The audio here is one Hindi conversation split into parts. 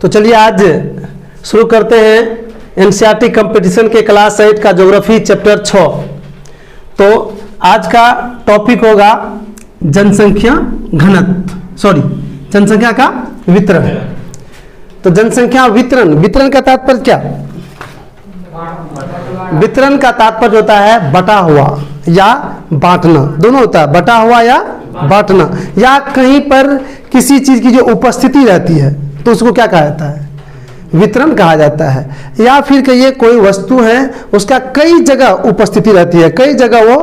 तो चलिए आज शुरू करते हैं एनसीईआरटी कंपटीशन के क्लास 8 का ज्योग्राफी चैप्टर 6। तो आज का टॉपिक होगा जनसंख्या जनसंख्या का वितरण। तो जनसंख्या वितरण का तात्पर्य क्या? वितरण का तात्पर्य होता है बटा हुआ या बांटना, दोनों होता है, बटा हुआ या बांटना, या कहीं पर किसी चीज की जो उपस्थिति रहती है तो उसको क्या कहा जाता है? वितरण कहा जाता है। या फिर कहिए कोई वस्तु है उसका कई जगह उपस्थिति रहती है, कई जगह वो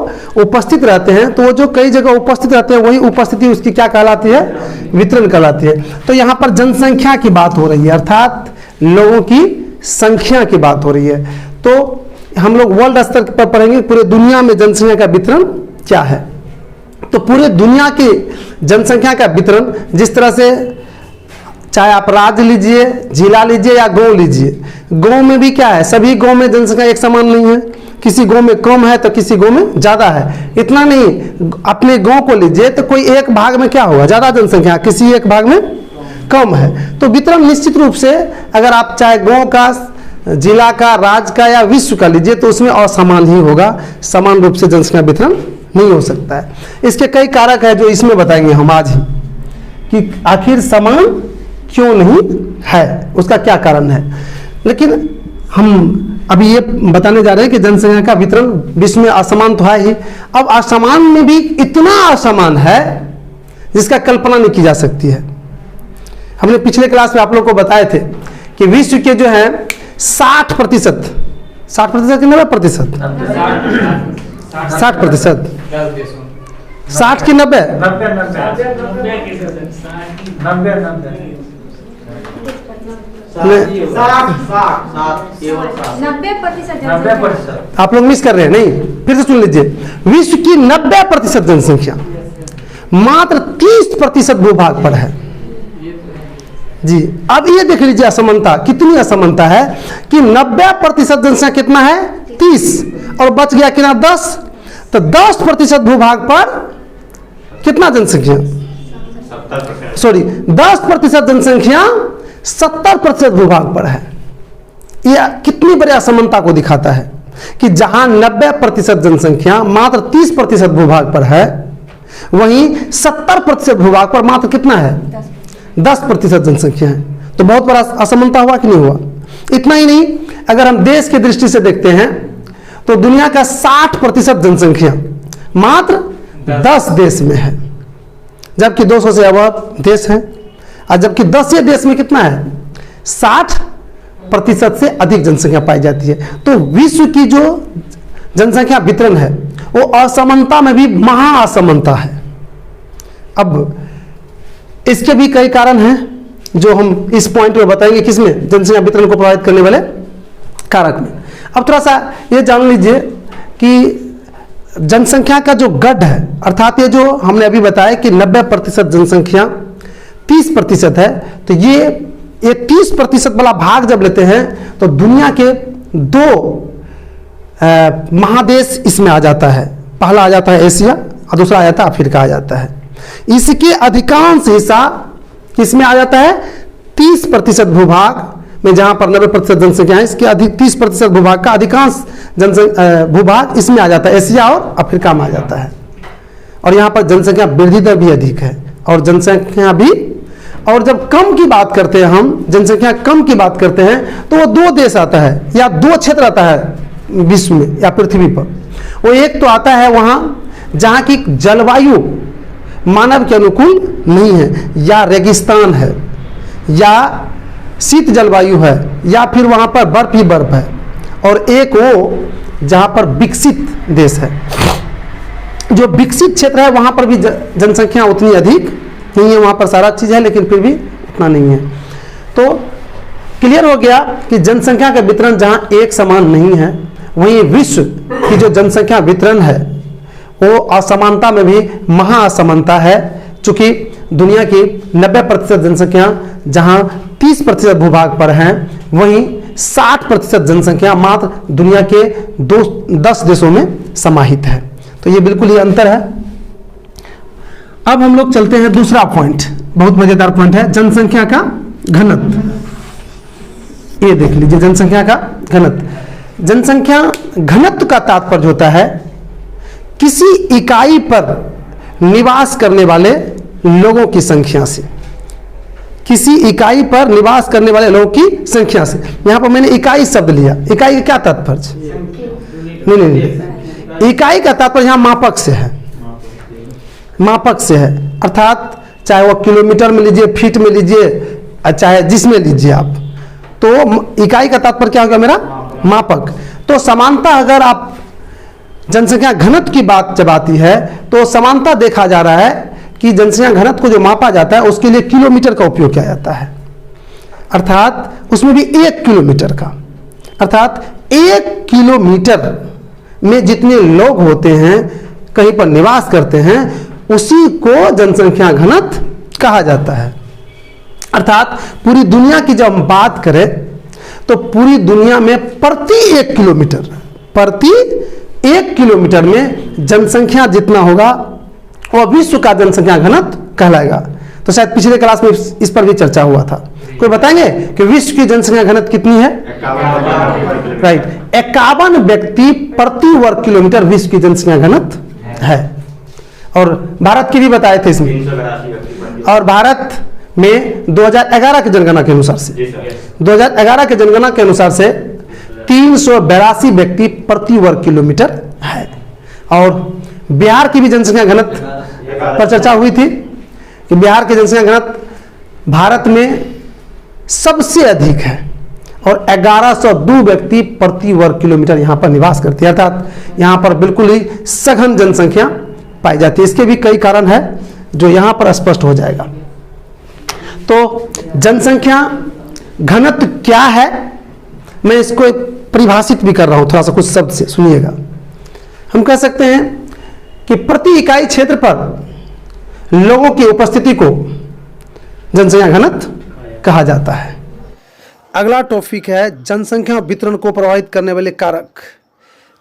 उपस्थित रहते हैं, तो वो जो कई जगह उपस्थित रहते हैं वही उपस्थिति उसकी क्या कहलाती है? वितरण कहलाती है। तो यहाँ पर जनसंख्या की बात हो रही है, अर्थात लोगों की संख्या की बात हो रही है। तो हम लोग वर्ल्ड स्तर पर पढ़ेंगे पूरे दुनिया में जनसंख्या का वितरण क्या है। तो पूरे दुनिया की जनसंख्या का वितरण जिस तरह से, चाहे आप राज्य लीजिए, जिला लीजिए या गांव लीजिए, गांव में भी क्या है, सभी गांव में जनसंख्या एक समान नहीं है, किसी गांव में कम है तो किसी गांव में ज्यादा है। इतना नहीं, अपने गांव को लीजिए तो कोई एक भाग में क्या होगा ज्यादा जनसंख्या, किसी एक भाग में कम है। तो वितरण निश्चित रूप से अगर आप चाहे गांव का, जिला का, राज्य का या विश्व का लीजिए तो उसमें असमान ही होगा, समान रूप से जनसंख्या वितरण नहीं हो सकता है। इसके कई कारक है जो इसमें बताएंगे हम आज ही, कि आखिर समान क्यों नहीं है, उसका क्या कारण है। लेकिन हम अभी ये बताने जा रहे हैं कि जनसंख्या का वितरण विश्व में असमान तो है ही। अब असमान में भी इतना असमान है जिसका कल्पना नहीं की जा सकती है। हमने पिछले क्लास में आप लोग को बताए थे कि विश्व के जो है 60% कि 90%, 60%, 60 की 90, 90%। आप लोग मिस कर रहे हैं, नहीं फिर से सुन लीजिए। विश्व की 90% जनसंख्या मात्र 30% भूभाग पर है जी। अब ये देख लीजिए असमानता, कितनी असमानता है कि 90% जनसंख्या कितना है? 30, और बच गया कितना? 10। तो 10% भूभाग पर कितना जनसंख्या? 10% जनसंख्या 70% भूभाग पर है। यह कितनी बड़ी असमानता को दिखाता है कि जहां 90% जनसंख्या मात्र 30% भूभाग पर है, वहीं 70% भूभाग पर मात्र कितना है? 10% जनसंख्या है। तो बहुत बड़ा असमानता हुआ कि नहीं हुआ? इतना ही नहीं, अगर हम देश की दृष्टि से देखते हैं तो दुनिया का 60% जनसंख्या मात्र 10 देश में है, जबकि 200 से अब देश है, और जबकि 10 देश में कितना है? 60% से अधिक जनसंख्या पाई जाती है। तो विश्व की जो जनसंख्या वितरण है वो असमानता में भी महा असमानता है। अब इसके भी कई कारण हैं जो हम इस पॉइंट में बताएंगे, किसमें? जनसंख्या वितरण को प्रभावित करने वाले कारक में। अब थोड़ा सा ये जान लीजिए कि जनसंख्या का जो गढ़ है, अर्थात ये जो हमने अभी बताया कि 90% जनसंख्या 30% है, तो ये 30% वाला भाग जब लेते हैं तो दुनिया के 2 महादेश इसमें आ जाता है। पहला आ जाता है एशिया और दूसरा आ जाता है अफ्रीका आ जाता है। इसके अधिकांश हिस्सा किसमें आ जाता है? 30% भूभाग में, जहां पर 90% जनसंख्या है, इसके अधिक 30% भूभाग का अधिकांश भूभाग इसमें आ जाता है, एशिया और अफ्रीका में आ जाता है। और यहाँ पर जनसंख्या वृद्धि दर भी अधिक है, और जनसंख्या भी, और जब कम की बात करते हैं हम, जनसंख्या कम की बात करते हैं, तो वो 2 देश आता है या 2 क्षेत्र आता है विश्व में या पृथ्वी पर। वो एक तो आता है वहां जहां की जलवायु मानव के अनुकूल नहीं है, या रेगिस्तान है, या शीत जलवायु है, या फिर वहां पर बर्फ ही बर्फ है, और एक वो जहां पर विकसित देश है। जो विकसित क्षेत्र है वहां पर भी जनसंख्या उतनी अधिक नहीं है, वहां पर सारा चीज है लेकिन फिर भी उतना नहीं है। तो क्लियर हो गया कि जनसंख्या का वितरण जहां एक समान नहीं है, वहीं विश्व की जो जनसंख्या वितरण है वो असमानता में भी महा असमानता है। चूंकि दुनिया की 90% जनसंख्या जहां 30% भूभाग पर है, वहीं 60% जनसंख्या मात्र दुनिया के 10 देशों में समाहित है। तो ये बिल्कुल ही अंतर है। अब हम लोग चलते हैं दूसरा पॉइंट, बहुत मजेदार पॉइंट है, जनसंख्या का घनत्व। ये देख लीजिए जनसंख्या का घनत्व। जनसंख्या घनत्व का तात्पर्य होता है किसी इकाई पर निवास करने वाले लोगों की संख्या से, किसी इकाई पर निवास करने वाले लोगों की संख्या से। यहां पर मैंने इकाई शब्द लिया, इकाई का क्या तात्पर्य? नहीं, इकाई का तात्पर्य यहां मापक से है, मापक से है, अर्थात चाहे वो किलोमीटर में लीजिए, फीट में लीजिए, चाहे जिसमें लीजिए आप, तो इकाई का तात्पर्य क्या होगा मेरा? मापक। तो समानता अगर आप जनसंख्या घनत्व की बात जब आती है तो समानता देखा जा रहा है कि जनसंख्या घनत्व को जो मापा जाता है उसके लिए किलोमीटर का उपयोग किया जाता है, अर्थात उसमें भी 1 किलोमीटर का, अर्थात 1 किलोमीटर में जितने लोग होते हैं, कहीं पर निवास करते हैं, उसी को जनसंख्या घनत्व कहा जाता है। अर्थात पूरी दुनिया की जब हम बात करें तो पूरी दुनिया में प्रति 1 किलोमीटर, प्रति 1 किलोमीटर में जनसंख्या जितना होगा वह विश्व का जनसंख्या घनत्व कहलाएगा। तो शायद पिछले क्लास में इस पर भी चर्चा हुआ था। कोई बताएंगे कि विश्व की जनसंख्या घनत्व कितनी है? राइट, 51 व्यक्ति प्रति वर्ग किलोमीटर विश्व की जनसंख्या घनत्व है। और भारत की भी बताए थे इसमें, और भारत में 2011 की जनगणना के अनुसार से, 2011 के जनगणना के अनुसार से 382 व्यक्ति प्रति वर्ग किलोमीटर है। और बिहार की भी जनसंख्या घनत्व पर चर्चा हुई थी कि बिहार की जनसंख्या घनत्व भारत में सबसे अधिक है और 1102 व्यक्ति प्रति वर्ग किलोमीटर यहाँ पर निवास करती है, अर्थात यहाँ पर बिल्कुल ही सघन जनसंख्या पाई जाती है। इसके भी कई कारण है जो यहाँ पर स्पष्ट हो जाएगा। तो जनसंख्या घनत्व क्या है, मैं इसको परिभाषित भी कर रहा हूं थोड़ा सा कुछ शब्द से, सुनिएगा। हम कह सकते हैं कि प्रति इकाई क्षेत्र पर लोगों की उपस्थिति को जनसंख्या घनत्व कहा जाता है। अगला टॉपिक है जनसंख्या वितरण को प्रभावित करने वाले कारक,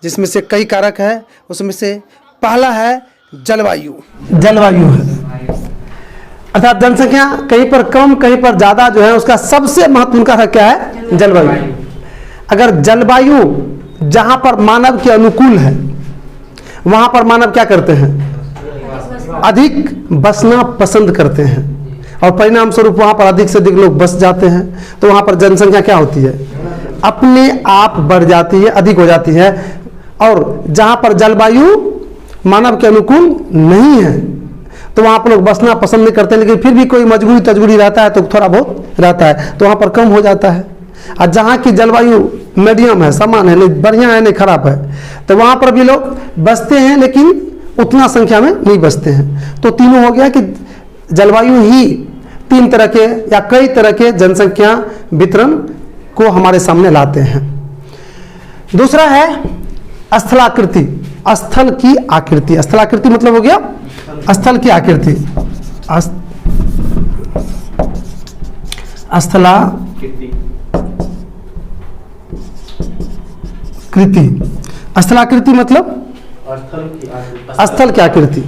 जिसमें से कई कारक है। उसमें से पहला है जलवायु। जलवायु है अर्थात जनसंख्या कहीं पर कम कहीं पर ज्यादा जो है उसका सबसे महत्वपूर्ण कारक क्या है? जलवायु। अगर जलवायु जहां पर मानव के अनुकूल है वहां पर मानव क्या करते हैं? अधिक बसना पसंद करते हैं और परिणाम स्वरूप वहां पर अधिक से अधिक लोग बस जाते हैं, तो वहां पर जनसंख्या क्या होती है? अपने आप बढ़ जाती है, अधिक हो जाती है। और जहां पर जलवायु मानव के अनुकूल नहीं है तो वहां पर लोग बसना पसंद नहीं करते, लेकिन फिर भी कोई मजबूरी तजबूरी रहता है तो थोड़ा बहुत रहता है, तो वहां पर कम हो जाता है। और जहाँ की जलवायु मीडियम है, समान है, नहीं बढ़िया है नहीं खराब है, तो वहाँ पर भी लोग बसते हैं लेकिन उतना संख्या में नहीं बसते हैं। तो तीनों हो गया कि जलवायु ही 3 तरह के या कई तरह के जनसंख्या वितरण को हमारे सामने लाते हैं। दूसरा है स्थलाकृति, स्थल की आकृति। स्थलाकृति मतलब हो गया स्थल की आकृति, स्थलाकृति। स्थलाकृति मतलब स्थल की आकृति,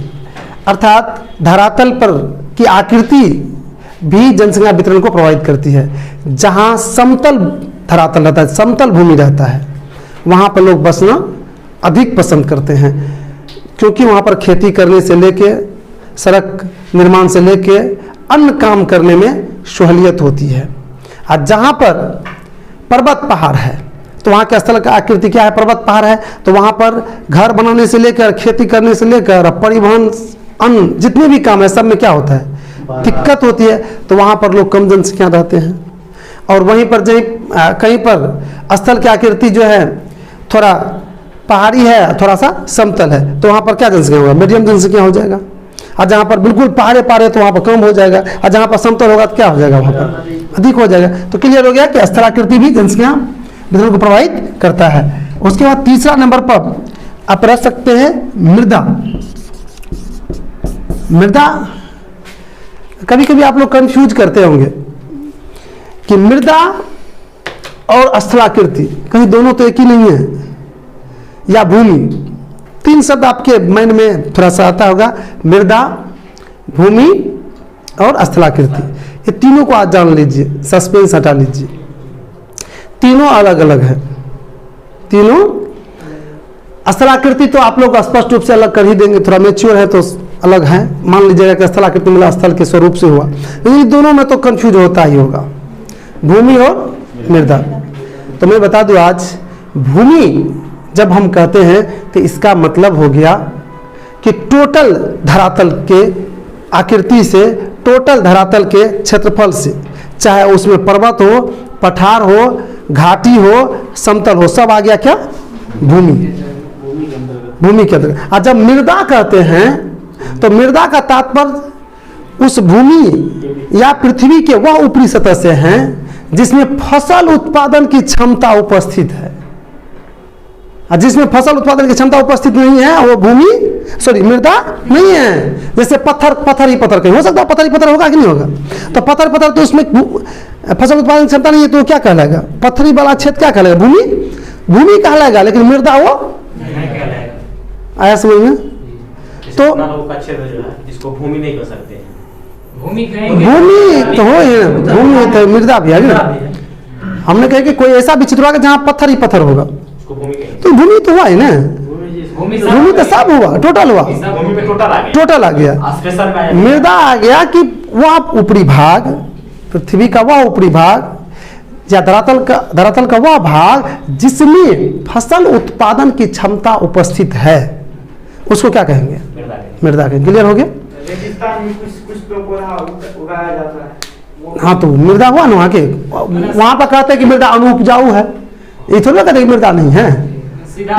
अर्थात धरातल पर की आकृति भी जनसंख्या वितरण को प्रभावित करती है। जहां समतल धरातल रहता है, समतल भूमि रहता है, वहां पर लोग बसना अधिक पसंद करते हैं, क्योंकि वहां पर खेती करने से लेके सड़क निर्माण से लेके अन्य काम करने में सहूलियत होती है। और जहां पर पर्वत पहाड़ है तो वहाँ के स्थल का आकृति क्या है? पर्वत पहाड़ है तो वहाँ पर घर बनाने से लेकर खेती करने से लेकर परिवहन अन्य जितने भी काम है सब में क्या होता है? दिक्कत होती है, तो वहाँ पर लोग कम जनसंख्या रहते हैं। और वहीं पर कहीं पर स्थल की आकृति जो है थोड़ा पहाड़ी है, थोड़ा सा समतल है, तो वहाँ पर क्या जनसंख्या होगा? मीडियम जनसंख्या हो जाएगा। और जहाँ पर बिल्कुल पहाड़े तो वहाँ पर कम हो जाएगा, और जहाँ पर समतल होगा तो क्या हो जाएगा? वहाँ पर अधिक हो जाएगा। तो क्लियर हो गया कि स्थलाकृति भी जनसंख्या वितरण को प्रभावित करता है। उसके बाद तीसरा नंबर पर आप रख सकते हैं मृदा। मृदा कभी कभी आप लोग कंफ्यूज करते होंगे कि मृदा और स्थलाकृति कहीं दोनों तो एक ही नहीं है, या भूमि। 3 शब्द आपके माइंड में थोड़ा सा आता होगा, मृदा, भूमि और स्थलाकृति। ये तीनों को आज जान लीजिए, सस्पेंस हटा लीजिए। तीनों अलग अलग है, तीनों। स्थलाकृति तो आप लोग स्पष्ट रूप से अलग कर ही देंगे, थोड़ा मेच्योर है तो अलग है। मान लीजिएगा कि स्थलाकृति मिला स्थल के स्वरूप से हुआ, लेकिन दोनों में तो कंफ्यूज होता ही होगा, भूमि और मृदा। तो मैं बता दूं, आज भूमि जब हम कहते हैं तो इसका मतलब हो गया कि टोटल धरातल के आकृति से, टोटल धरातल के क्षेत्रफल से, चाहे उसमें पर्वत हो, पठार हो, घाटी हो, समतल हो, सब आ गया क्या? भूमि, भूमि के अंदर। और जब मृदा कहते हैं तो मृदा का तात्पर्य उस भूमि या पृथ्वी के वह ऊपरी सतह से हैं जिसमें फसल उत्पादन की क्षमता उपस्थित है। और जिसमें फसल उत्पादन की क्षमता उपस्थित नहीं है वो भूमि, सॉरी, मृदा नहीं है। जैसे पत्थर, पत्थर ही पत्थर कहीं हो सकता है, पत्थर ही पत्थर होगा कि नहीं होगा? तो पत्थर पत्थर तो उसमें फसल उत्पादन की क्षमता नहीं है, तो क्या कहलाएगा? पत्थरी वाला क्षेत्र क्या कहलाएगा? भूमि, भूमि कहलाएगा, लेकिन मृदा वो आया समझ में? तो इसको भूमि नहीं कर सकते, भूमि तो हो ही ना, भूमि तो मृदा भी है ना। हमने कहा कि कोई ऐसा भी क्षेत्र होगा जहाँ पत्थर ही पत्थर होगा, तो भूमि तो हुआ है ना, भूमि तो सब हुआ, टोटल हुआ, टोटल आ गया। मृदा आ गया कि वह ऊपरी भाग, पृथ्वी का वह ऊपरी भाग या धरातल का वह भाग जिसमें फसल उत्पादन की क्षमता उपस्थित है, उसको क्या कहेंगे? मृदा कहेंगे। क्लियर हो गया? रेगिस्तान में कुछ तो उगाया जाता है। हाँ, तो मृदा हुआ ना वहाँ पर कहते हैं कि मृदा अनुपजाऊ है, ये थोड़ा कहते हैं कि मृदा नहीं है। सीधा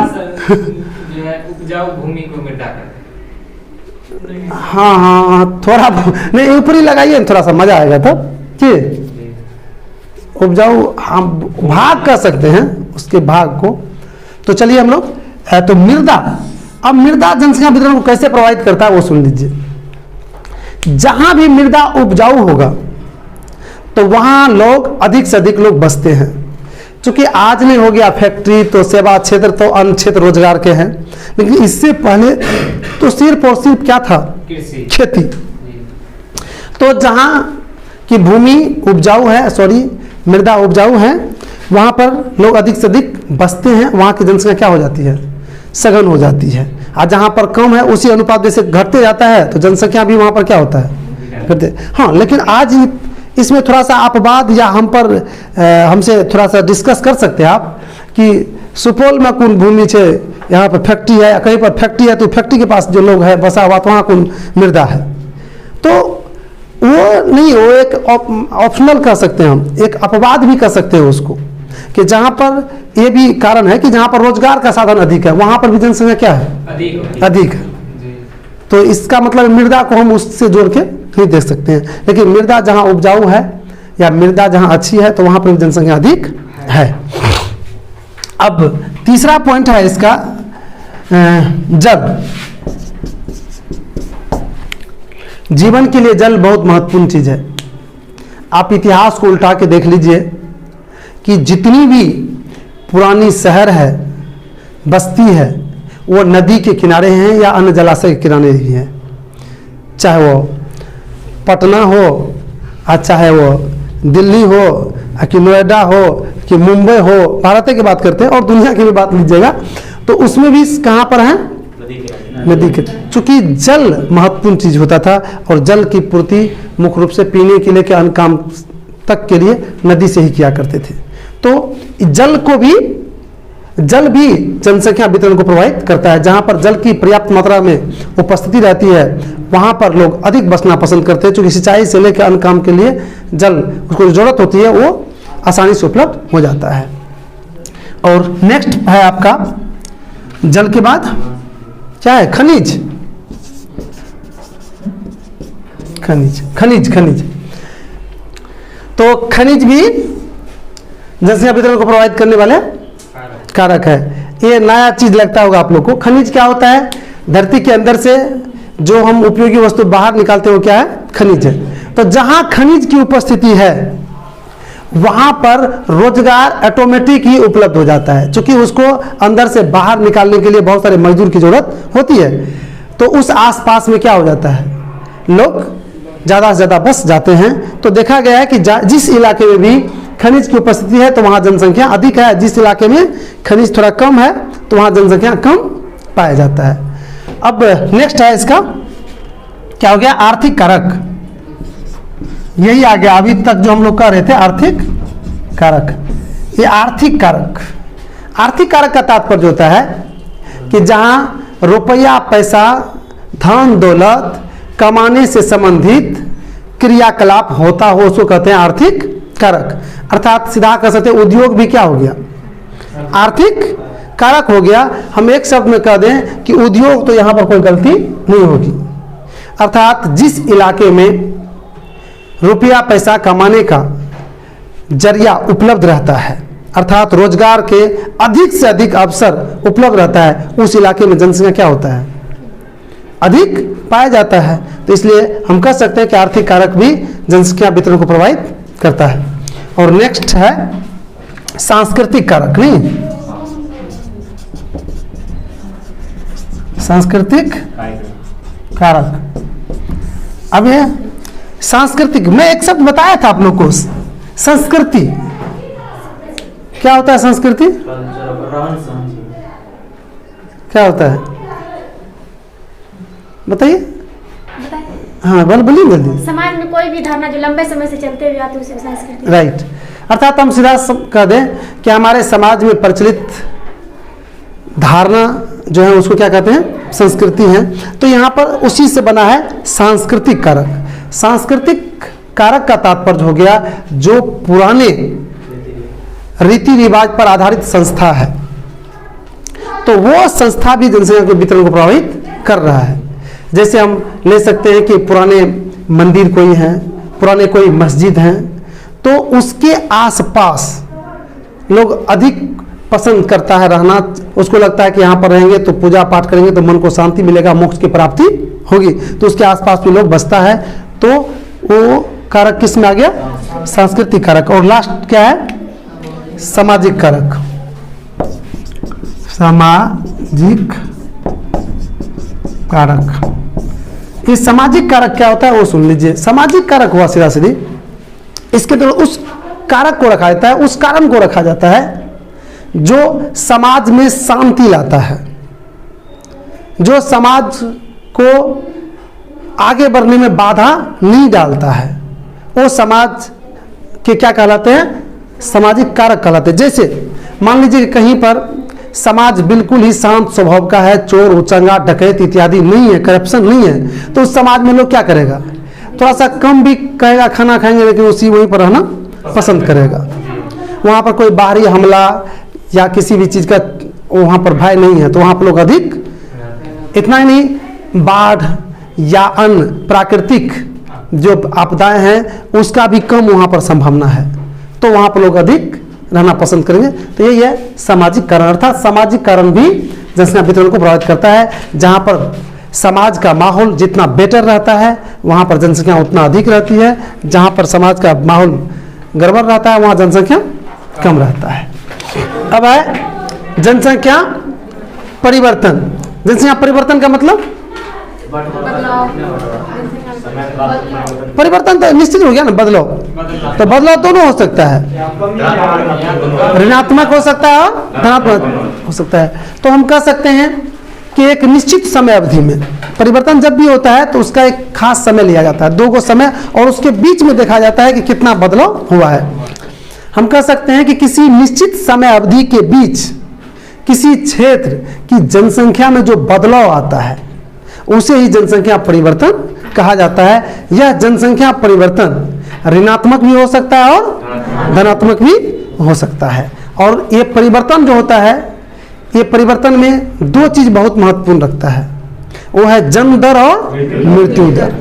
जो है उपजाऊ भूमि को मृदा कहते हैं। हाँ हाँ, थोड़ा नहीं ऊपरी लगाइए ना, थोड़ा सा मजा आएगा तब कि उपजाऊ हम भाग कर सकते हैं उसके भाग को। तो चलिए हम लोग, तो मृदा, अब मृदा जनसंख्या वितरण को कैसे प्रभावित करता है वो सुन लीजिए। जहां भी मृदा उपजाऊ होगा तो वहां लोग अधिक से अधिक लोग बसते हैं। चूंकि आज नहीं हो गया फैक्ट्री, तो सेवा क्षेत्र, तो अन्य क्षेत्र रोजगार के हैं, लेकिन इससे पहले तो सिर्फ और सिर्फ क्या था? खेती। तो जहां की भूमि उपजाऊ है, सॉरी, मृदा उपजाऊ है, वहां पर लोग अधिक से अधिक बसते हैं, वहां की जनसंख्या क्या हो जाती है? सघन हो जाती है। और जहां पर कम है उसी अनुपात जैसे घटते जाता है तो जनसंख्या भी वहां पर क्या होता है? घटते। हाँ, लेकिन आज इसमें थोड़ा सा अपवाद या हम पर हमसे थोड़ा सा डिस्कस कर सकते हैं आप कि सुपौल में कौन भूमि है, यहाँ पर फैक्ट्री है, कहीं पर फैक्ट्री है तो फैक्ट्री के पास जो लोग है बसा हुआ, तो वहाँ कौन मृदा है। तो वो नहीं, वो एक ऑप्शनल कह सकते हैं हम, एक अपवाद भी कर सकते हैं उसको, कि जहाँ पर ये भी कारण है कि जहाँ पर रोजगार का साधन अधिक है वहाँ पर भी जनसंख्या क्या है? अधिक है। तो इसका मतलब मृदा को हम उससे जोड़ के नहीं देख सकते हैं, लेकिन मृदा जहाँ उपजाऊ है या मृदा जहाँ अच्छी है तो वहाँ पर भी जनसंख्या अधिक है। अब तीसरा पॉइंट है इसका, जल। जीवन के लिए जल बहुत महत्वपूर्ण चीज है। आप इतिहास को उल्टा के देख लीजिए कि जितनी भी पुरानी शहर है, बस्ती है, वो नदी के किनारे हैं या अन्य जलाशय के किनारे ही हैं। चाहे वो पटना हो, चाहे वो दिल्ली हो, कि नोएडा हो, कि मुंबई हो, भारत की बात करते हैं और दुनिया की भी बात लीजिएगा तो उसमें भी कहाँ पर हैं? नदी के। चूंकि जल महत्वपूर्ण चीज होता था और जल की पूर्ति मुख्य रूप से पीने के लिए, के अन्य काम तक के लिए नदी से ही किया करते थे। तो जल भी जनसंख्या वितरण को प्रभावित करता है। जहाँ पर जल की पर्याप्त मात्रा में उपस्थिति रहती है वहाँ पर लोग अधिक बसना पसंद करते हैं, क्योंकि सिंचाई से लेकर अन्य काम के लिए जल, उसको जो जरूरत होती है वो आसानी से उपलब्ध हो जाता है। और नेक्स्ट है आपका जल के बाद क्या है? खनिज। खनिज तो खनिज भी जनसंख्या वितरण को प्रभावित करने वाले कारक है। ये नया चीज लगता होगा आप लोग को। खनिज क्या होता है? धरती के अंदर से जो हम उपयोगी वस्तु बाहर निकालते हैं वो क्या है? खनिज है। तो जहां खनिज की उपस्थिति है वहां पर रोजगार ऑटोमेटिक ही उपलब्ध हो जाता है, क्योंकि उसको अंदर से बाहर निकालने के लिए बहुत सारे मजदूर की जरूरत होती है। तो उस आसपास में क्या हो जाता है? लोग ज़्यादा से ज़्यादा बस जाते हैं। तो देखा गया है कि जिस इलाके में भी खनिज की उपस्थिति है तो वहाँ जनसंख्या अधिक है, जिस इलाके में खनिज थोड़ा कम है तो वहाँ जनसंख्या कम पाया जाता है। अब नेक्स्ट है इसका क्या हो गया, आर्थिक कारक। यही आ गया अभी तक जो हम लोग कर रहे थे, आर्थिक कारक। ये आर्थिक कारक, आर्थिक कारक का तात्पर्य होता है कि जहाँ रुपया पैसा धन दौलत कमाने से संबंधित क्रियाकलाप होता हो उसको कहते हैं आर्थिक कारक। अर्थात सीधा कह सकते हैं उद्योग भी क्या हो गया, आर्थिक कारक हो गया। हम एक शब्द में कह दें कि उद्योग, तो यहाँ पर कोई गलती नहीं होगी। अर्थात जिस इलाके में रुपया पैसा कमाने का जरिया उपलब्ध रहता है, अर्थात रोजगार के अधिक से अधिक अवसर उपलब्ध रहता है, उस इलाके में जनसंख्या क्या होता है, अधिक पाया जाता है। तो इसलिए हम कह सकते हैं कि आर्थिक कारक भी जनसंख्या वितरण को प्रभावित करता है। और नेक्स्ट है सांस्कृतिक कारक। नहीं, सांस्कृतिक कारक। अब ये सांस्कृतिक, मैं एक शब्द बताया था आप लोग को, संस्कृति। क्या होता है संस्कृति, क्या होता है बताइए। हाँ बोलिए जल्दी। समाज में कोई भी धारणा जो लंबे समय से चलते हुए आती है उसे संस्कृति। राइट। अर्थात हम सीधा कह दें कि हमारे समाज में प्रचलित धारणा जो है उसको क्या कहते हैं, संस्कृति है। तो यहाँ पर उसी से बना है सांस्कृतिक कारक। सांस्कृतिक कारक का तात्पर्य हो गया जो पुराने रीति रिवाज पर आधारित संस्था है, तो वो संस्था भी जनसंख्या के वितरण को प्रभावित कर रहा है। जैसे हम ले सकते हैं कि पुराने मंदिर कोई हैं, पुराने कोई मस्जिद हैं, तो उसके आसपास लोग अधिक पसंद करता है रहना। उसको लगता है कि यहाँ पर रहेंगे तो पूजा पाठ करेंगे तो मन को शांति मिलेगा, मोक्ष की प्राप्ति होगी, तो उसके आसपास भी लोग बसता है। तो वो कारक किस में आ गया, सांस्कृतिक कारक। और लास्ट क्या है, सामाजिक कारक। सामाजिक कारक। ये सामाजिक कारक क्या होता है वो सुन लीजिए। सामाजिक कारक हुआ सीधा सीधी, इसके तो उस कारक को रखा जाता है, उस कारण को रखा जाता है जो समाज में शांति लाता है, जो समाज को आगे बढ़ने में बाधा नहीं डालता है, वो समाज के क्या कहलाते हैं, सामाजिक कारक कहलाते हैं। जैसे मान लीजिए कि कहीं पर समाज बिल्कुल ही शांत स्वभाव का है, चोर उचंगा डकैत इत्यादि नहीं है, करप्शन नहीं है, तो उस समाज में लोग क्या करेगा, थोड़ा सा कम भी कहेगा खाना खाएंगे, लेकिन उसी वहीं पर रहना पसंद करेगा। वहाँ पर कोई बाहरी हमला या किसी भी चीज़ का वहाँ पर भय नहीं है, तो वहाँ पर लोग अधिक, इतना ही नहीं, बाढ़ या अन्य प्राकृतिक जो आपदाएं हैं उसका भी कम वहाँ पर संभावना है, तो वहाँ पर लोग अधिक रहना पसंद करेंगे। तो यही है सामाजिक कारण। अर्थात सामाजिक कारण भी जनसंख्या वितरण को प्रभावित करता है। जहाँ पर समाज का माहौल जितना बेटर रहता है वहाँ पर जनसंख्या उतना अधिक रहती है, जहाँ पर समाज का माहौल गड़बड़ रहता है वहाँ जनसंख्या कम रहता है। अब है जनसंख्या परिवर्तन। जनसंख्या परिवर्तन का मतलब परिवर्तन तो निश्चित हो गया ना, बदलाव। तो बदलाव दोनों हो सकता है, ऋणात्मक हो सकता है और धनात्मक हो सकता है। तो हम कह सकते हैं कि एक निश्चित समय अवधि में परिवर्तन जब भी होता है तो उसका एक खास समय लिया जाता है, 2 को समय, और उसके बीच में देखा जाता है कि कितना बदलाव हुआ है। हम कह सकते हैं कि किसी निश्चित समय अवधि के बीच किसी क्षेत्र की जनसंख्या में जो बदलाव आता है उसे ही जनसंख्या परिवर्तन कहा जाता है। यह जनसंख्या परिवर्तन ऋणात्मक भी हो सकता है और धनात्मक भी हो सकता है। और ये परिवर्तन जो होता है, ये परिवर्तन में 2 चीज बहुत महत्वपूर्ण रखता है, वो है जन्म दर और मृत्यु दर।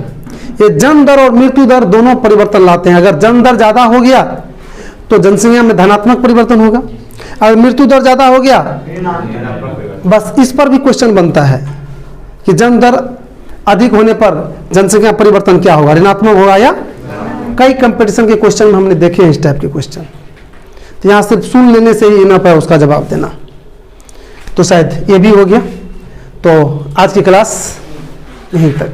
ये जन्म दर और मृत्यु दर दोनों परिवर्तन लाते हैं। अगर जन्म दर ज्यादा हो गया तो जनसंख्या में धनात्मक परिवर्तन होगा, अगर मृत्यु दर ज्यादा हो गया, बस इस पर भी क्वेश्चन बनता है कि जन्म दर अधिक होने पर जनसंख्या परिवर्तन क्या होगा, ऋणात्मक होगा या। कई कंपटीशन के क्वेश्चन में हमने देखे हैं इस टाइप के क्वेश्चन। तो यहाँ सिर्फ सुन लेने से ही ना पाए उसका जवाब देना, तो शायद ये भी हो गया। तो आज की क्लास यहीं तक।